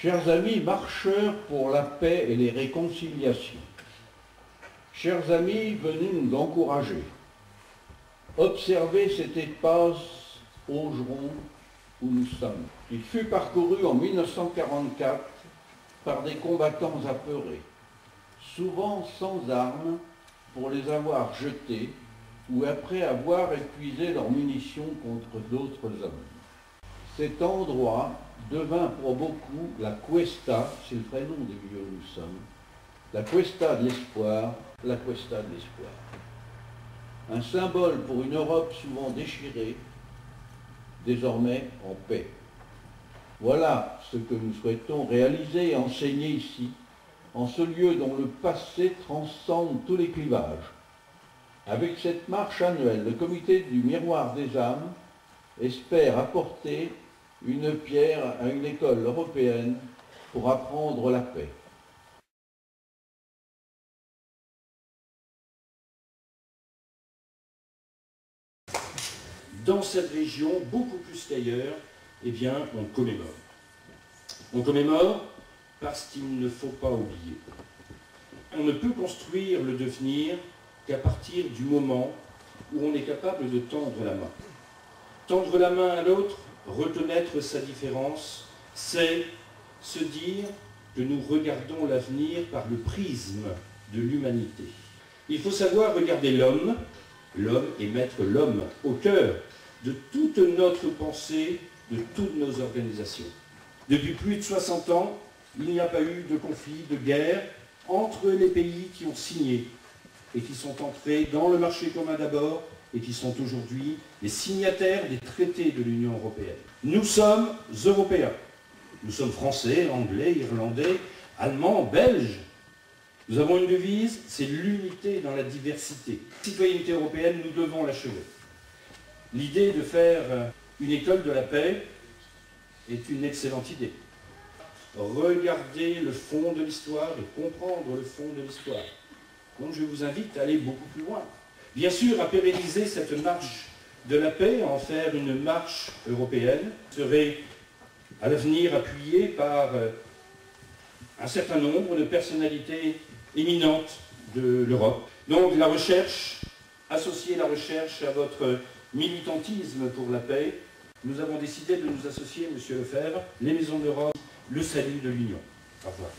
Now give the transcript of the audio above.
Chers amis marcheurs pour la paix et les réconciliations, chers amis venus nous encourager, observez cet espace Augeron où nous sommes. Il fut parcouru en 1944 par des combattants apeurés, souvent sans armes pour les avoir jetés ou après avoir épuisé leurs munitions contre d'autres hommes. Cet endroit devint pour beaucoup la Cuesta, c'est le prénom des lieux où nous sommes, la Cuesta de l'espoir, la Cuesta de l'espoir. Un symbole pour une Europe souvent déchirée, désormais en paix. Voilà ce que nous souhaitons réaliser et enseigner ici, en ce lieu dont le passé transcende tous les clivages. Avec cette marche annuelle, le comité du Miroir des âmes espère apporter une pierre à une école européenne pour apprendre la paix. Dans cette région, beaucoup plus qu'ailleurs, eh bien, on commémore. On commémore parce qu'il ne faut pas oublier. On ne peut construire le devenir qu'à partir du moment où on est capable de tendre la main. Tendre la main à l'autre, reconnaître sa différence, c'est se dire que nous regardons l'avenir par le prisme de l'humanité. Il faut savoir regarder l'homme et mettre l'homme au cœur de toute notre pensée, de toutes nos organisations. Depuis plus de 60 ans, il n'y a pas eu de conflit, de guerre entre les pays qui ont signé et qui sont entrés dans le marché commun d'abord et qui sont aujourd'hui les signataires des traités de l'Union européenne. Nous sommes Européens. Nous sommes Français, Anglais, Irlandais, Allemands, Belges. Nous avons une devise, c'est l'unité dans la diversité. La citoyenneté européenne, nous devons l'achever. L'idée de faire une école de la paix est une excellente idée. Regardez le fond de l'histoire et comprendre le fond de l'histoire. Donc je vous invite à aller beaucoup plus loin. Bien sûr, à pérenniser cette marche de la paix, à en faire une marche européenne, serait à l'avenir appuyée par un certain nombre de personnalités éminentes de l'Europe. Donc la recherche, associer la recherche à votre militantisme pour la paix. Nous avons décidé de nous associer, Monsieur Lefebvre, les Maisons d'Europe, le salut de l'Union. Au revoir.